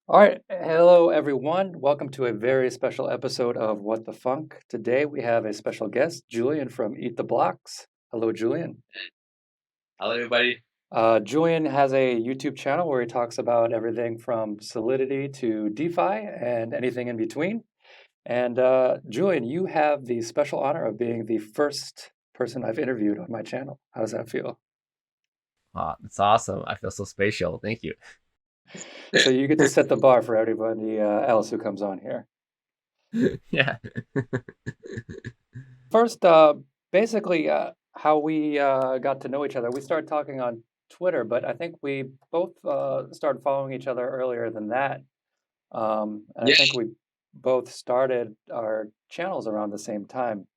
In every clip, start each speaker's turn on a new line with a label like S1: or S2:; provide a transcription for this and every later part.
S1: All right, hello everyone. Welcome to a very special episode of What the Funk. Today we have a special guest, Julian from Eat the Blocks. Hello, Julian.
S2: Hello, everybody.
S1: Julian has a YouTube channel where he talks about everything from Solidity to DeFi and anything in between. And Julian, you have the special honor of being the first person I've interviewed on my channel. How does that feel?
S2: That's awesome. I feel so special. Thank you.
S1: So you get to set the bar for everybody else who comes on here.
S2: Yeah.
S1: First, basically, how we got to know each other. We started talking on Twitter, but I think we both started following each other earlier than that. And I
S2: Yeah.
S1: think we both started our channels around the same time.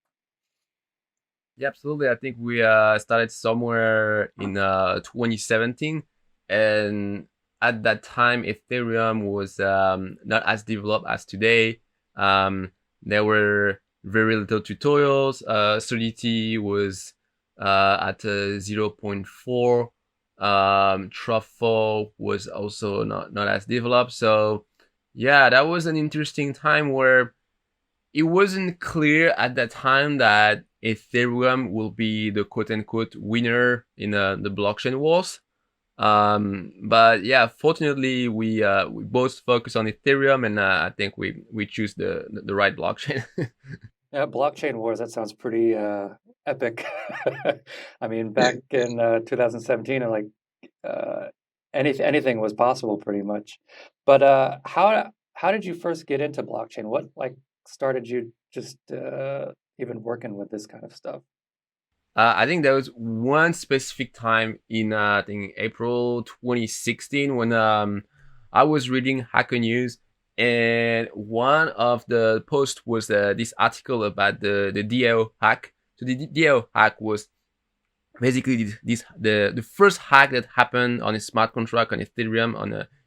S2: Yeah, absolutely. I think we started somewhere in 2017, and at that time, Ethereum was not as developed as today. There were very little tutorials. Solidity was at 0.4. Truffle was also not as developed. So, yeah, that was an interesting time where it wasn't clear at that time that Ethereum will be the quote unquote winner in the blockchain wars. But yeah, fortunately, we both focus on Ethereum, and I think we choose the right blockchain.
S1: Yeah, blockchain wars, that sounds pretty epic. I mean, back in 2017, uh, anything was possible pretty much. But how did you first get into blockchain? What started you just even working with this kind of stuff?
S2: I think there was one specific time in I think April 2016 when I was reading Hacker News, and one of the posts was this article about the DAO hack. So the DAO hack was basically the first hack that happened on a smart contract on Ethereum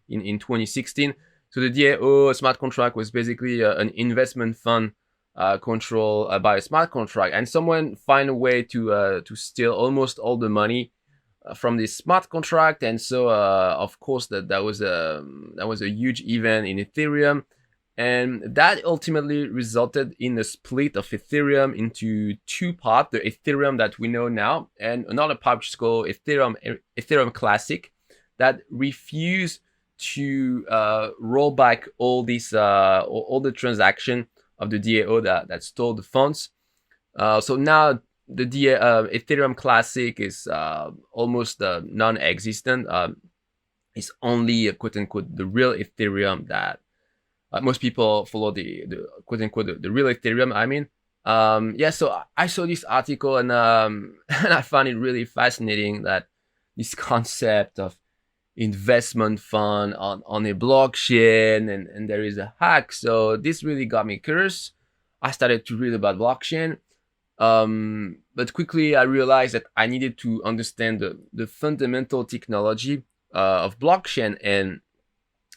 S2: in 2016. So the DAO smart contract was basically an investment fund controlled by a smart contract, and someone find a way to steal almost all the money from this smart contract. And so of course that was a huge event in Ethereum, and that ultimately resulted in a split of Ethereum into two parts: the Ethereum that we know now, and another part which is called Ethereum Classic, that refused to roll back all the transaction of the DAO that stole the funds. So now the Ethereum Classic is almost non-existent. It's only quote unquote the real Ethereum that most people follow the quote unquote the real Ethereum. I mean, yeah. So I saw this article, and and I found it really fascinating that this concept of investment fund on a blockchain, and there is a hack. So this really got me curious. I started to read about blockchain. But quickly I realized that I needed to understand the fundamental technology of blockchain, and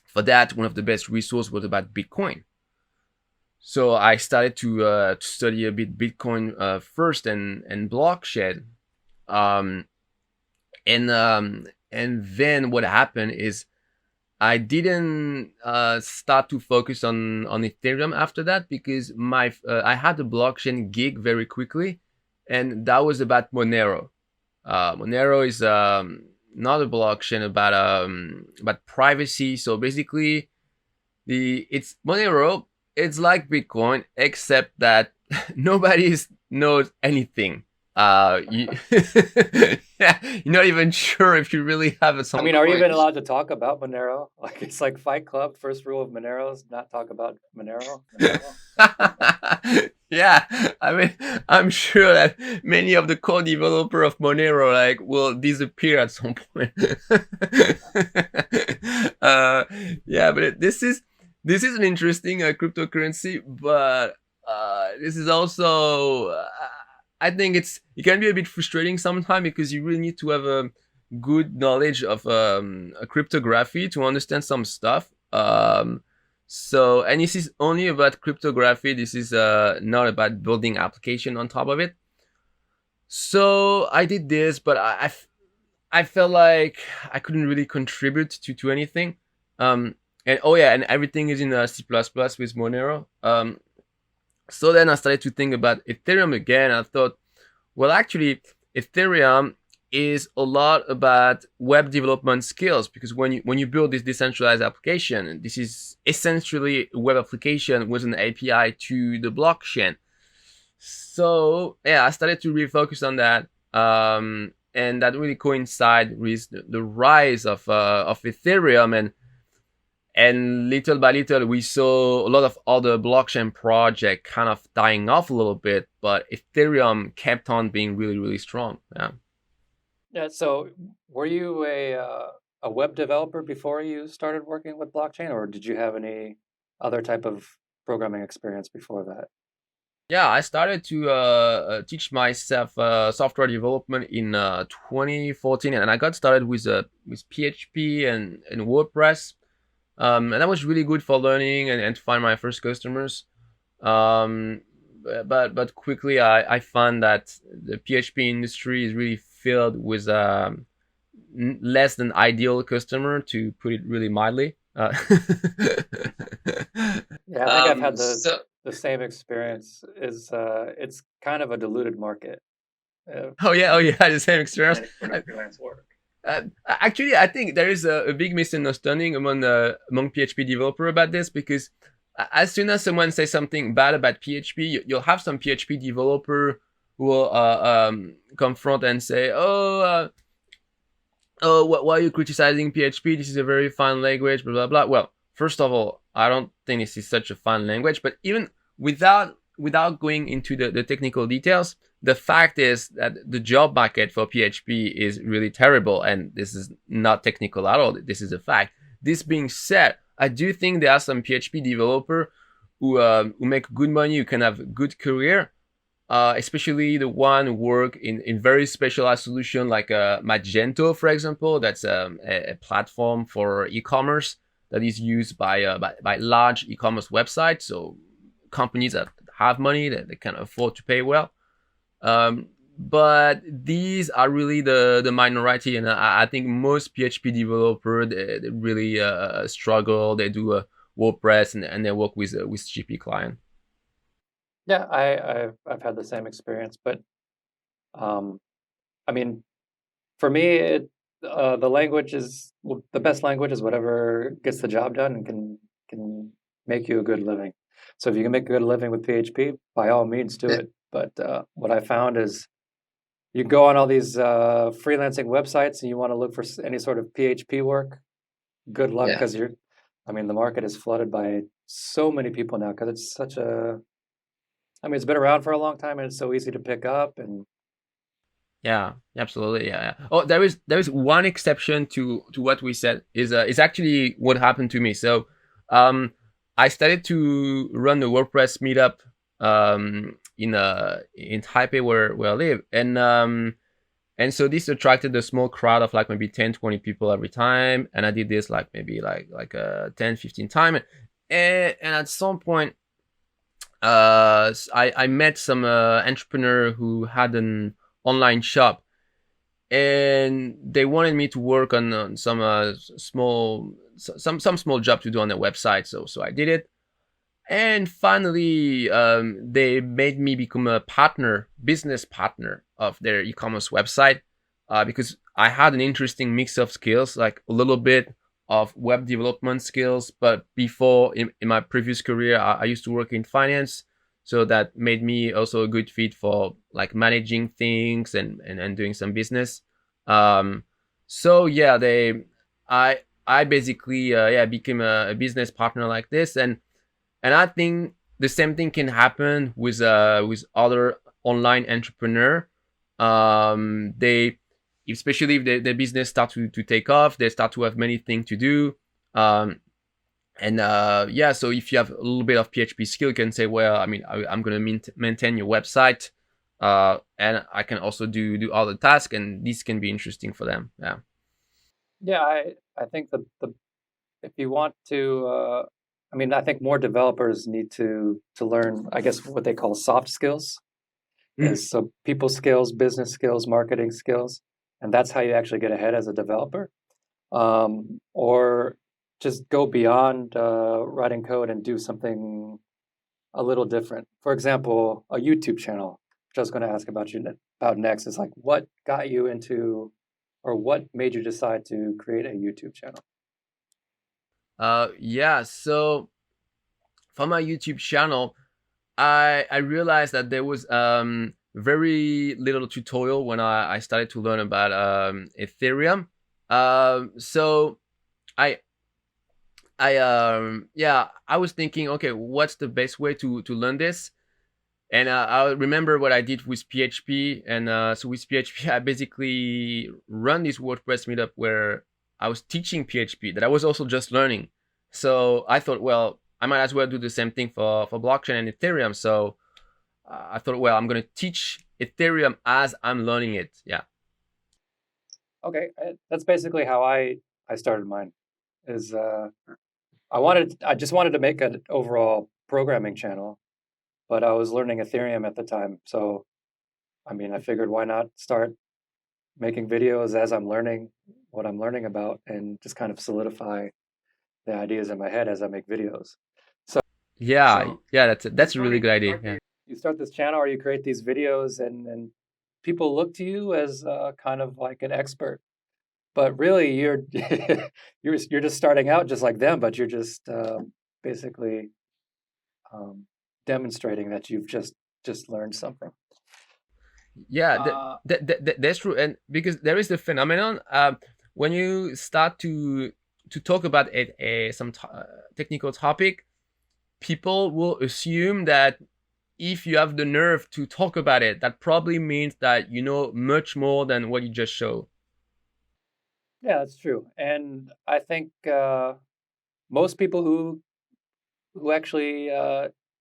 S2: for that, one of the best resources was about Bitcoin. So I started to study a bit Bitcoin first, and blockchain. Um, and then what happened is I didn't start to focus on Ethereum after that, because my I had a blockchain gig very quickly, and that was about Monero. Monero is not a blockchain about privacy. So basically, the it's Monero. It's like Bitcoin, except that nobody knows anything. You, yeah, you're not even sure if you really have
S1: I
S2: some
S1: mean, are you
S2: coin.
S1: even allowed to talk about Monero? Like it's like Fight Club. First rule of Monero is not talk about Monero. Monero.
S2: Yeah, I mean, I'm sure that many of the core developer of Monero like will disappear at some point. uh, yeah, but this is an interesting cryptocurrency, but this is also I think it can be a bit frustrating sometimes, because you really need to have a good knowledge of a cryptography to understand some stuff. And this is only about cryptography. This is not about building application on top of it. So I did this, but I felt like I couldn't really contribute to anything. Um, and oh yeah, and everything is in C++ with Monero. So then I started to think about Ethereum again. I thought, well, actually, Ethereum is a lot about web development skills, because when you build this decentralized application, this is essentially a web application with an API to the blockchain. So yeah, I started to really focus on that, and that really coincided with the rise of Ethereum, and little by little we saw a lot of other blockchain projects kind of dying off a little bit, but Ethereum kept on being really really strong. Yeah.
S1: Yeah. So, were you a web developer before you started working with blockchain, or did you have any other type of programming experience before that?
S2: Yeah, I started to teach myself software development in 2014, and I got started with PHP and WordPress, and that was really good for learning and to find my first customers. Um, but quickly I found that the PHP industry is really filled with less than ideal customer, to put it really mildly.
S1: Yeah, I think I've had
S2: So
S1: the same experience. Is it's kind of a diluted market.
S2: oh yeah, the same experience.
S1: For freelance work.
S2: Actually, I think there is a big misunderstanding among PHP developer about this, because as soon as someone says something bad about PHP, you'll have some PHP developer who will confront and say, "Oh, why are you criticizing PHP? This is a very fine language, blah blah blah." Well, first of all, I don't think this is such a fun language, but even without going into the technical details, the fact is that the job market for PHP is really terrible, and this is not technical at all. This is a fact. This being said, I do think there are some PHP developer who make good money, who can have a good career, especially the one who work in very specialized solution like Magento, for example. That's a platform for e-commerce that is used by large e-commerce websites. So companies that have money, that they can afford to pay well. Um, but these are really the minority, and I think most PHP developer they really struggle. They do WordPress, and they work with GP client.
S1: Yeah, I've had the same experience, but um, I mean, for me, the language is the best language is whatever gets the job done and can make you a good living. So if you can make a good living with PHP, by all means do it. But what I found is you go on all these freelancing websites and you want to look for any sort of PHP work. Good luck,
S2: Yeah.
S1: because I mean, the market is flooded by so many people now because I mean, it's been around for a long time and it's so easy to pick up. And
S2: Yeah, absolutely. Yeah, yeah. Oh, there is one exception to what we said, is actually what happened to me. So, um, I started to run the WordPress meetup in Taipei, where I live, and so this attracted a small crowd of like maybe 10, 20 people every time, and I did this like maybe like 10, 15 time, and at some point, I met some entrepreneur who had an online shop, and they wanted me to work on some some small job to do on their website. So I did it, and finally they made me become a business partner of their e-commerce website, because I had an interesting mix of skills, like a little bit of web development skills, but before in my previous career I used to work in finance, so that made me also a good fit for like managing things and doing some business. um so yeah, I basically yeah, became a business partner like this, and I think the same thing can happen with other online entrepreneur. They, especially if the business start to take off, they start to have many things to do. Um, and yeah, so if you have a little bit of PHP skill, you can say, well, I mean, I'm gonna maintain your website, and I can also do other tasks, and this can be interesting for them. Yeah.
S1: yeah, I think the if you want to, I mean, I think more developers need to learn, I guess, what they call soft skills,
S2: Mm.
S1: is so people skills, business skills, marketing skills, and that's how you actually get ahead as a developer. Or just go beyond writing code and do something a little different. For example, a YouTube channel, which I was going to ask about about next, is like what got you into, or what made you decide to create a YouTube channel?
S2: Yeah. So for my YouTube channel, I realized that there was very little tutorial when I started to learn about Ethereum. So I yeah, I was thinking, okay, what's the best way to learn this? And I remember what I did with PHP, and so with PHP, I basically run this WordPress meetup where I was teaching PHP that I was also just learning. So I thought, well, I might as well do the same thing for blockchain and Ethereum. So I thought, well, I'm gonna teach Ethereum as I'm learning it. Yeah.
S1: Okay, that's basically how I started mine. Is I just wanted to make an overall programming channel, but I was learning Ethereum at the time. So I mean, I figured why not start making videos as I'm learning what I'm learning about, and just kind of solidify the ideas in my head as I make videos. So
S2: Yeah,
S1: so
S2: yeah,
S1: you
S2: that's a
S1: start
S2: really good idea.
S1: start
S2: Yeah.
S1: you start this channel, or you create these videos, and people look to you as kind of like an expert, but really you're you're just starting out just like them, but you're just basically um, demonstrating that you've just learned something.
S2: Yeah,
S1: Uh,
S2: that's true, and because there is the phenomenon when you start to talk about some technical topic, people will assume that if you have the nerve to talk about it, that probably means that you know much more than what you just show.
S1: yeah, that's true, and I think most people who actually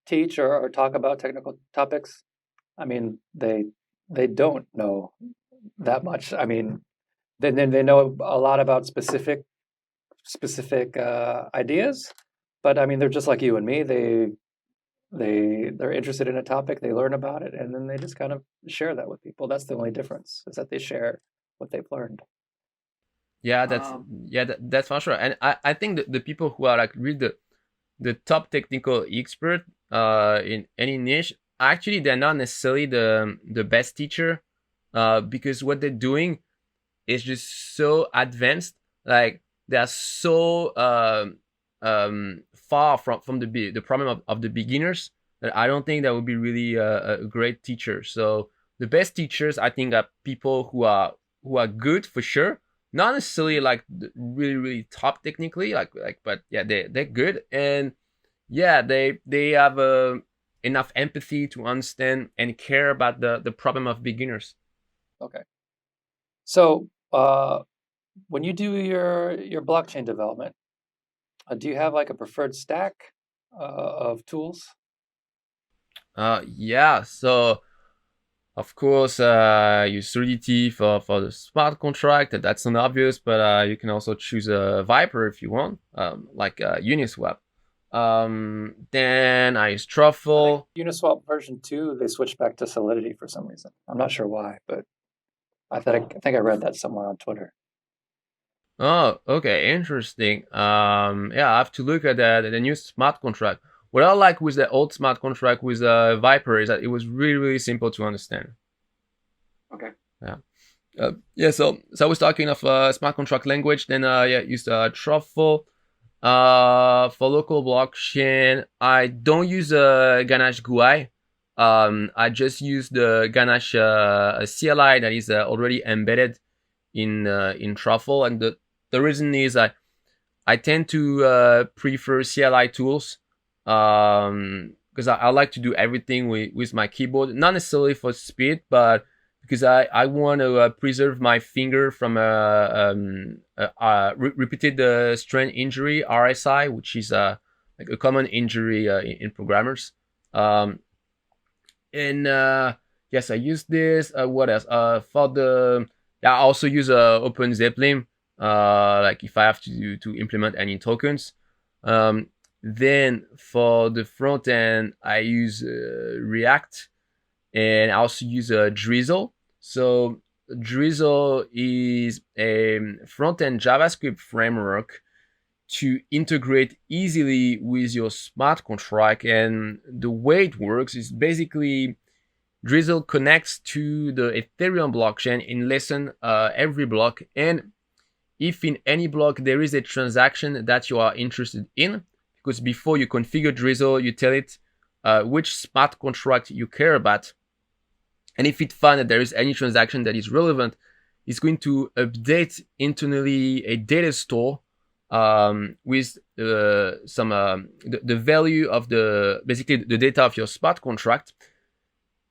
S1: teach or talk about technical topics, I mean, they don't know that much. I mean, they know a lot about specific ideas, but I mean, they're just like you and me. They're interested in a topic, they learn about it, and then they just kind of share that with people. That's the only difference, is that they share what they've learned.
S2: Yeah,
S1: Um,
S2: that's for sure. And I think that the people who are like really the top technical expert in any niche, actually they're not necessarily the best teacher, because what they're doing is just so advanced. Like they are so far from the problem of the beginners that I don't think that would be really a great teacher. So the best teachers, I think, are people who are good for sure, not necessarily like really top technically, but yeah, they're good, and yeah, they have enough empathy to understand and care about the problem of beginners.
S1: okay. So, when you do your blockchain development, do you have like a preferred stack of tools?
S2: Yeah, so of course, use Solidity for the smart contract. That's not obvious, but you can also choose a Viper if you want, like Uniswap. Then I use
S1: I think
S2: Truffle.
S1: Uniswap version 2, they switched back to Solidity for some reason. I'm not sure why, but I think I read that somewhere on Twitter.
S2: Oh, okay, interesting. Yeah, I have to look at the new smart contract. What I like with the old smart contract with Viper is that it was really simple to understand.
S1: Okay.
S2: Yeah. Yeah, so I was talking of smart contract language. Then yeah, use Truffle. For local blockchain, I don't use Ganache GUI. I just use the Ganache CLI that is already embedded in Truffle, and the reason is I tend to prefer CLI tools because I like to do everything with my keyboard, not necessarily for speed, but because I want to preserve my finger from repeated strain injury (RSI), which is like a common injury in programmers. Um, and yes, I use this. What else? For the yeah, I also use Open Zeppelin. Like if I have to implement any tokens. Um, then for the front end, I use React, and I also use Drizzle. So Drizzle is a front end JavaScript framework to integrate easily with your smart contract. And the way it works is basically Drizzle connects to the Ethereum blockchain in less than every block. And if in any block there is a transaction that you are interested in, because before you configure Drizzle, you tell it which smart contract you care about. And if it finds that there is any transaction that is relevant, it's going to update internally a data store with the value of basically the data of your smart contract,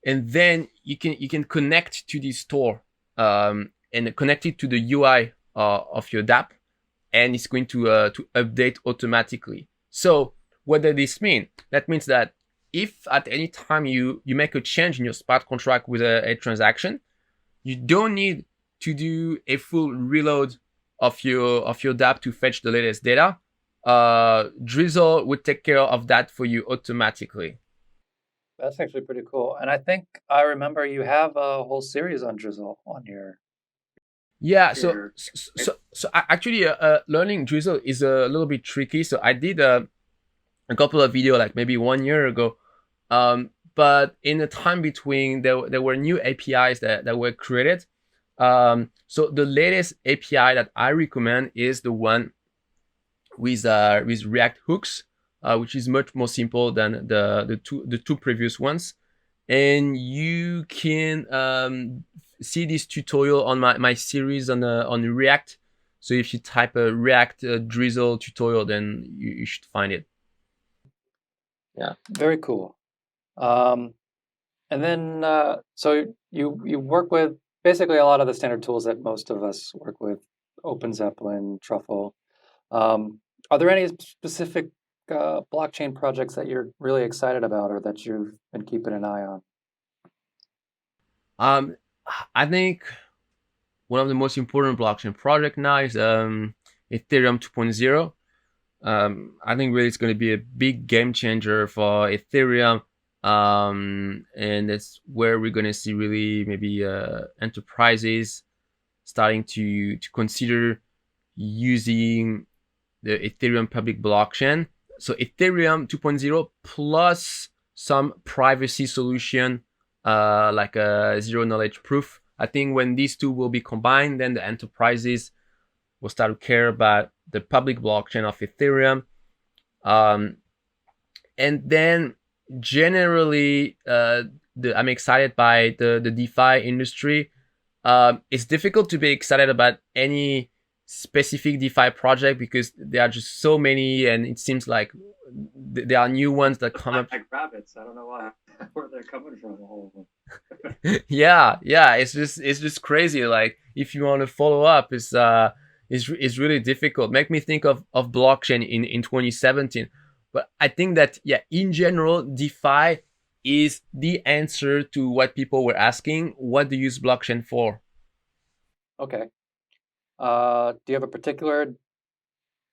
S2: and then you can connect to this store and connect it to the UI of your dApp, and it's going to update automatically. So what does this mean? That means that if at any time you make a change in your smart contract with a transaction, you don't need to do a full reload of your dApp to fetch the latest data. Drizzle would take care of that for you automatically.
S1: That's actually pretty cool. And I think I remember you have a whole series on Drizzle on your.
S2: Yeah, so actually, learning Drizzle is a little bit tricky. So I did a couple of videos like maybe 1 year ago, but in the time between, there were new APIs that were created. So the latest API that I recommend is the one with React hooks, which is much more simple than the two previous ones. And you can see this tutorial on my series on React. So if you type a React Drizzle tutorial, then you should find it.
S1: Yeah, very cool. And then so you work with basically a lot of the standard tools that most of us work with: Open Zeppelin, Truffle. Are there any specific blockchain projects that you're really excited about or that you've been keeping an eye on?
S2: I think one of the most important blockchain project now is Ethereum 2.0. I think really it's going to be a big game changer for Ethereum. And that's where we're going to see really maybe enterprises starting to consider using the Ethereum public blockchain. So Ethereum 2.0 plus some privacy solution like a zero knowledge proof. I think when these two will be combined, then the enterprises will start to care about the public blockchain of Ethereum. And then generally, I'm excited by the DeFi industry. It's difficult to be excited about any specific DeFi project because there are just so many, and it seems like there are new ones that come up
S1: like rabbits. I don't know where they're coming from, all of them.
S2: yeah, it's just crazy. Like if you want to follow up, it's really difficult. Make me think of blockchain in 2017. But I think that, yeah, in general, DeFi is the answer to what people were asking. What do you use blockchain for?
S1: Okay. Do you have a particular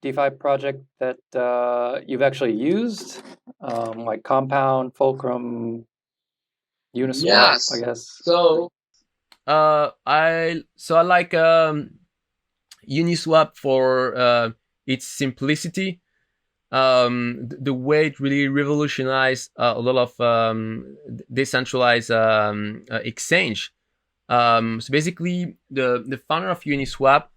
S1: DeFi project that you've actually used, like Compound, Fulcrum, Uniswap,
S2: Yes.
S1: I guess?
S2: So, I like Uniswap for its simplicity. The way it really revolutionized a lot of decentralized exchange. So basically, the founder of Uniswap,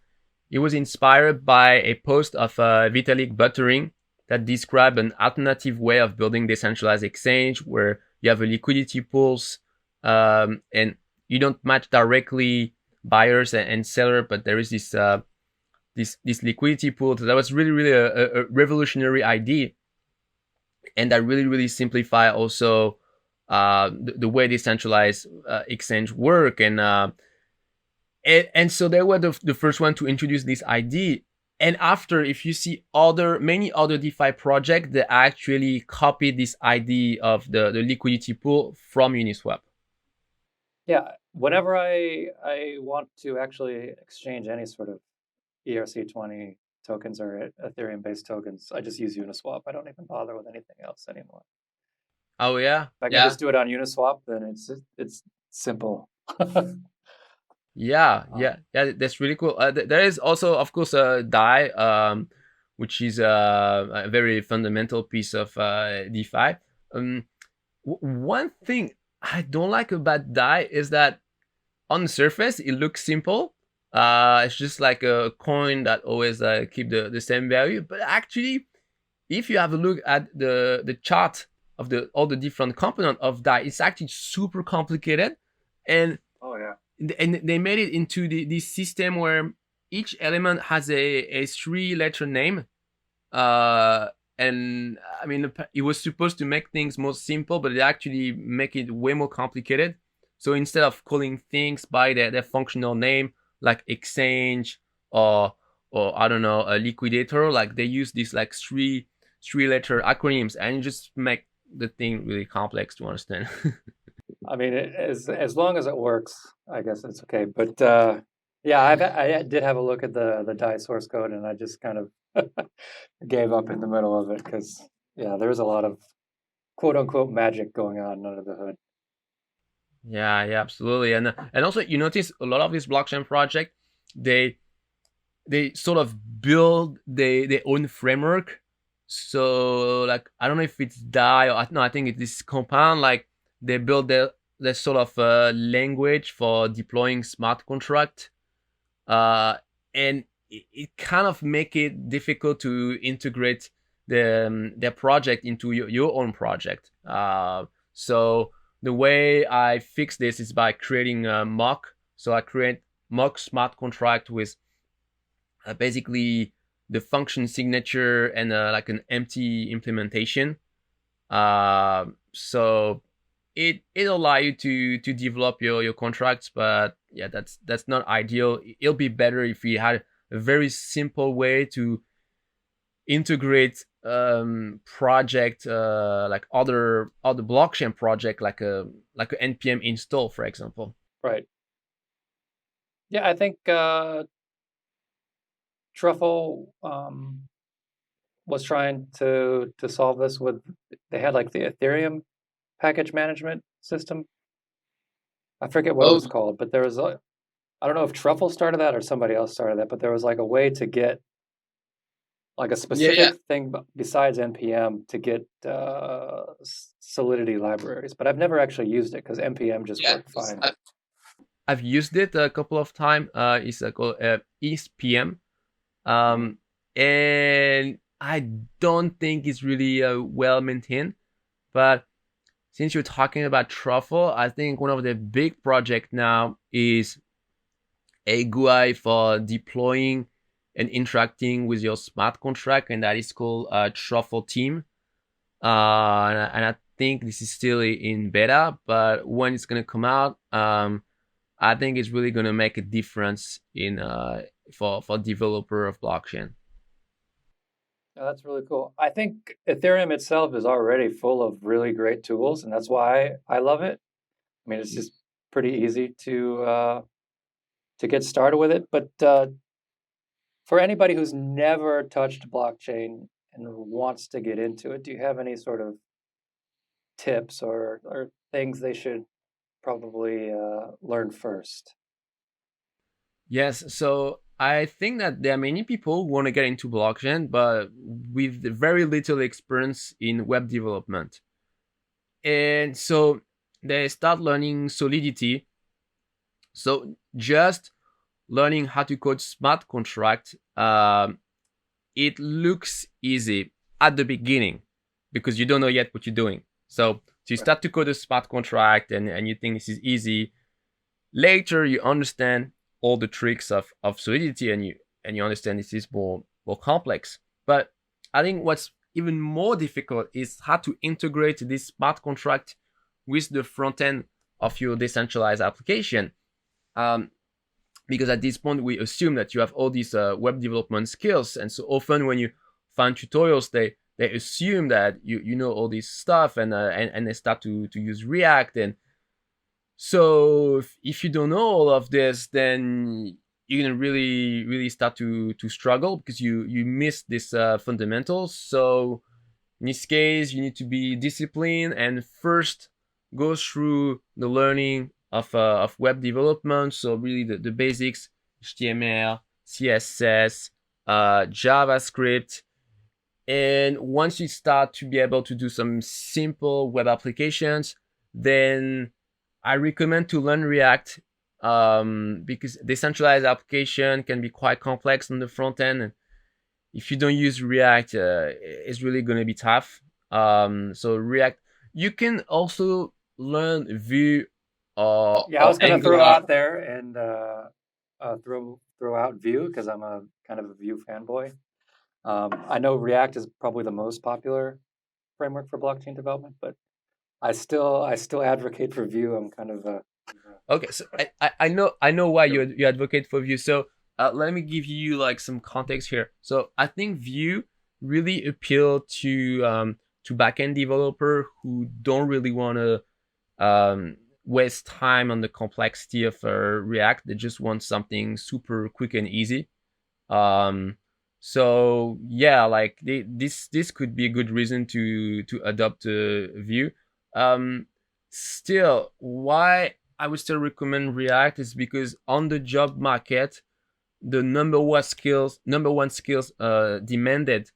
S2: it was inspired by a post of Vitalik Buterin that described an alternative way of building decentralized exchange where you have a liquidity pools and you don't match directly buyers and seller, but there is this liquidity pool. That was really a revolutionary idea, and that really simplify also the way decentralized exchange work. And so they were the first one to introduce this idea. And after, if you see many other DeFi projects, they actually copied this idea of the liquidity pool from Uniswap.
S1: Yeah, whenever I want to actually exchange any sort of ERC20 tokens or Ethereum-based tokens, I just use Uniswap. I don't even bother with anything else anymore.
S2: Oh yeah,
S1: if I can just do it on Uniswap, then it's simple.
S2: Yeah, that's really cool. There is also, of course, DAI, which is a very fundamental piece of DeFi. One thing I don't like about DAI is that on the surface it looks simple. It's just like a coin that always keep the same value, but actually, if you have a look at the chart of all the different components of DAI, it's actually super complicated, and
S1: Oh yeah.
S2: they made it into this system where each element has a 3-letter name. And I mean, it was supposed to make things more simple, but it actually make it way more complicated. So instead of calling things by their functional name, like exchange or I don't know, a liquidator, like they use these like three-letter acronyms, and it just make the thing really complex to understand.
S1: I mean, as long as it works, I guess it's okay. But yeah, I did have a look at the DAI source code, and I just kind of gave up in the middle of it because yeah, there's a lot of quote unquote magic going on under the hood.
S2: Yeah, absolutely. And also you notice a lot of these blockchain project, they sort of build their own framework. So like I don't know if it's DAI or no, I think it's this compound. Like they build their sort of language for deploying smart contract, and it kind of make it difficult to integrate their project into your own project. So the way I fix this is by creating a mock. So I create mock smart contract with basically the function signature and like an empty implementation. So it allow you to develop your contracts, but yeah, that's not ideal. It'll be better if we had a very simple way to integrate project like other blockchain project, like a npm install, for example.
S1: Right. Yeah, I think Truffle was trying to solve this with they had like the Ethereum package management system. I forget what it
S3: Oh,
S1: was called, but there was a I don't know if Truffle started that or somebody else started that, but there was like a way to get like a
S3: yeah, yeah.
S1: specific thing besides npm to get Solidity libraries. But I've never actually used it because npm just
S3: Yeah,
S1: worked fine.
S2: I've used it a couple of times. It's called EastPM, and I don't think it's really well maintained. But since you're talking about Truffle, I think one of the big projects now is a GUI for deploying and interacting with your smart contract, and that is called Truffle Team. And I think this is still in beta, but when it's gonna come out, I think it's really gonna make a difference in for developer of blockchain.
S1: Oh, that's really cool. I think Ethereum itself is already full of really great tools, and that's why I love it. I mean, it's just pretty easy to get started with it. But for anybody who's never touched blockchain and wants to get into it, do you have any sort of tips or things they should probably learn first?
S2: Yes, so I think that there are many people who want to get into blockchain, but with very little experience in web development. And so they start learning Solidity. So just learning how to code smart contract, it looks easy at the beginning because you don't know yet what you're doing. So you start to code a smart contract and you think this is easy. Later you understand all the tricks of Solidity and you understand this is more complex. But I think what's even more difficult is how to integrate this smart contract with the front end of your decentralized application. Because at this point we assume that you have all these web development skills, and so often when you find tutorials, they assume that you know all this stuff, and they start to use React. And so if you don't know all of this, then you're gonna really start to struggle because you miss this fundamentals. So in this case, you need to be disciplined and first go through the learning of web development. So really the basics, HTML, CSS, JavaScript. And once you start to be able to do some simple web applications, then I recommend to learn React, because decentralized application can be quite complex on the front end. And if you don't use React, it's really going to be tough. So React, you can also learn Vue
S1: Yeah, I
S2: or
S1: was going to throw
S2: Angular.
S1: out there and throw out Vue because I'm a kind of a Vue fanboy. I know React is probably the most popular framework for blockchain development, but I still advocate for Vue. I'm kind of a
S2: Okay, so I know why you advocate for Vue. So let me give you like some context here. So I think Vue really appeal to backend developer who don't really want to waste time on the complexity of React. They just want something super quick and easy. Um, so yeah, like this could be a good reason to adopt Vue. Um, Still, why I would still recommend React is because on the job market, the number one skills demanded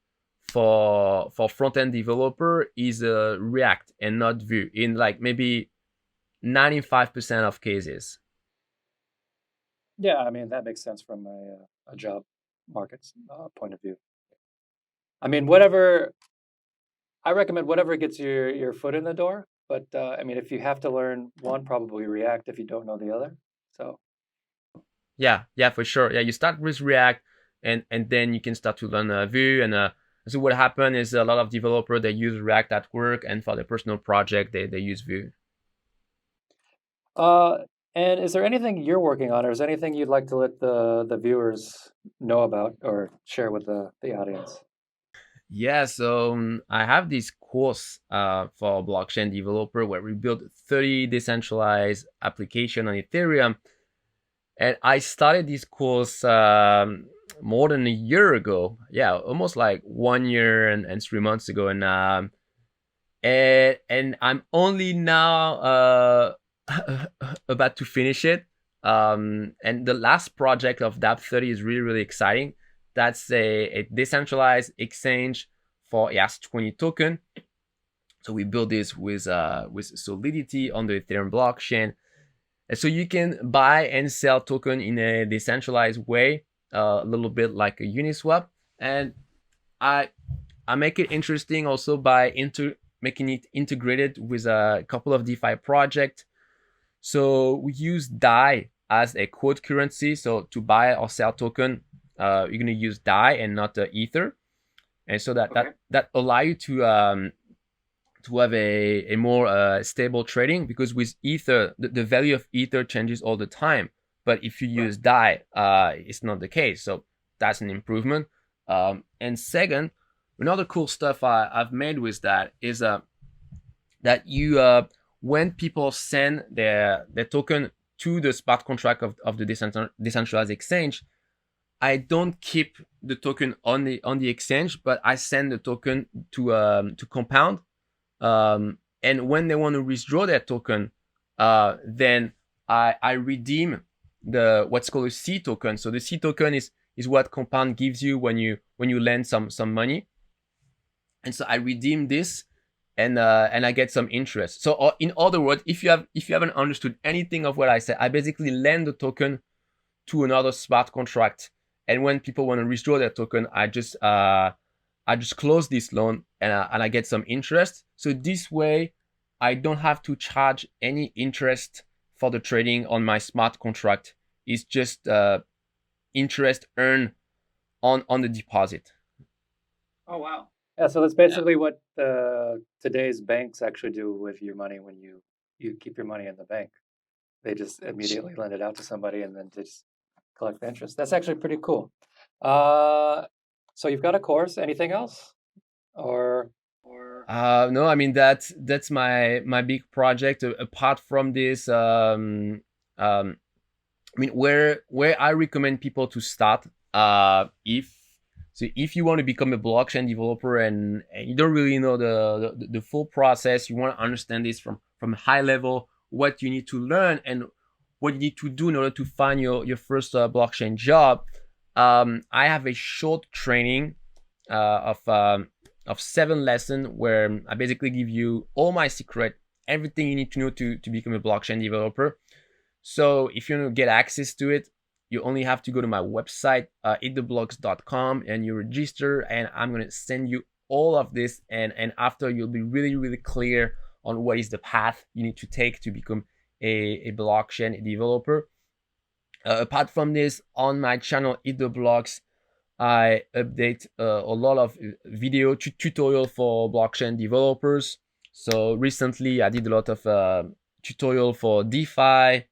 S2: for front end developer is React and not Vue in like maybe 95% of cases.
S1: yeah. I mean that makes sense from a job market's point of view. I mean whatever I recommend whatever gets your foot in the door. But I mean if you have to learn one, probably React if you don't know the other. So
S2: Yeah, for sure. Yeah, you start with React, and then you can start to learn Vue. And so what happened is a lot of developers they use React at work, and for their personal project they use Vue.
S1: Uh, and is there anything you're working on, or is there anything you'd like to let the viewers know about or share with the audience?
S2: Yeah, so I have this course for blockchain developer where we build 30 decentralized application on Ethereum, and I started this course more than a year ago. Yeah, almost like 1 year and 3 months ago, and I'm only now about to finish it. And the last project of DAP30 is really really exciting. That's a decentralized exchange for ERC20 token. So we build this with Solidity on the Ethereum blockchain, and so you can buy and sell token in a decentralized way, a little bit like a Uniswap. And I I make it interesting also by making it integrated with a couple of DeFi projects. So we use DAI as a quote currency. So to buy or sell token, you're gonna use DAI and not Ether, and so that
S1: Okay.
S2: that allow you to have a more stable trading, because with Ether, the value of Ether changes all the time. But if you
S1: Right.
S2: use DAI, it's not the case. So that's an improvement. And second, another cool stuff I've made with that is that you when people send their token to the smart contract of the decentralized exchange, I don't keep the token on the exchange, but I send the token to Compound, and when they want to withdraw their token, then I redeem the what's called a C token. So the C token is what Compound gives you when you lend some money, and so I redeem this, and I get some interest. So in other words, if you haven't understood anything of what I said, I basically lend the token to another smart contract, and when people want to withdraw their token, I just close this loan, and I get some interest. So this way, I don't have to charge any interest for the trading on my smart contract. It's just interest earned on the deposit.
S1: Oh, wow. Yeah, so that's basically what today's banks actually do with your money when you keep your money in the bank. They just immediately lend it out to somebody and then just collect the interest. That's actually pretty cool. Uh, so you've got a course. Anything else? Or
S2: No, I mean that's my big project. Apart from this, I mean, where I recommend people to start, if you want to become a blockchain developer, and you don't really know the full process, you want to understand this from high level, what you need to learn and what you need to do in order to find your first blockchain job. I have a short training of 7 lessons where I basically give you all my secret, everything you need to know to become a blockchain developer. So if you want to get access to it, you only have to go to my website, eattheblocks.com, and you register, and I'm going to send you all of this. And after, you'll be really, really clear on what is the path you need to take to become a blockchain developer. Apart from this, on my channel, Eat the Blocks, I update a lot of video tutorial for blockchain developers. So recently, I did a lot of tutorial for DeFi.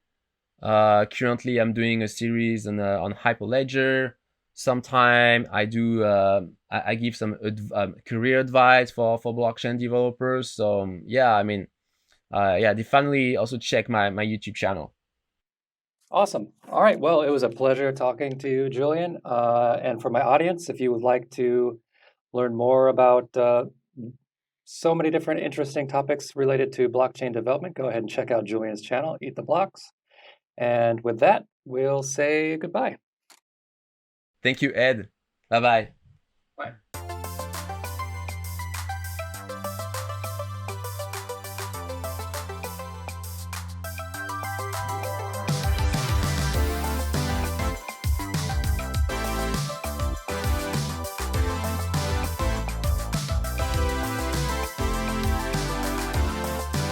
S2: Currently, I'm doing a series on Hyperledger. Sometime I do I give some career advice for blockchain developers. So yeah, I mean, yeah, definitely also check my YouTube channel.
S1: Awesome. All right. Well, it was a pleasure talking to you, Julian. And for my audience, if you would like to learn more about so many different interesting topics related to blockchain development, go ahead and check out Julian's channel, Eat the Blocks. And with that, we'll say goodbye.
S2: Thank you, Ed. Bye bye.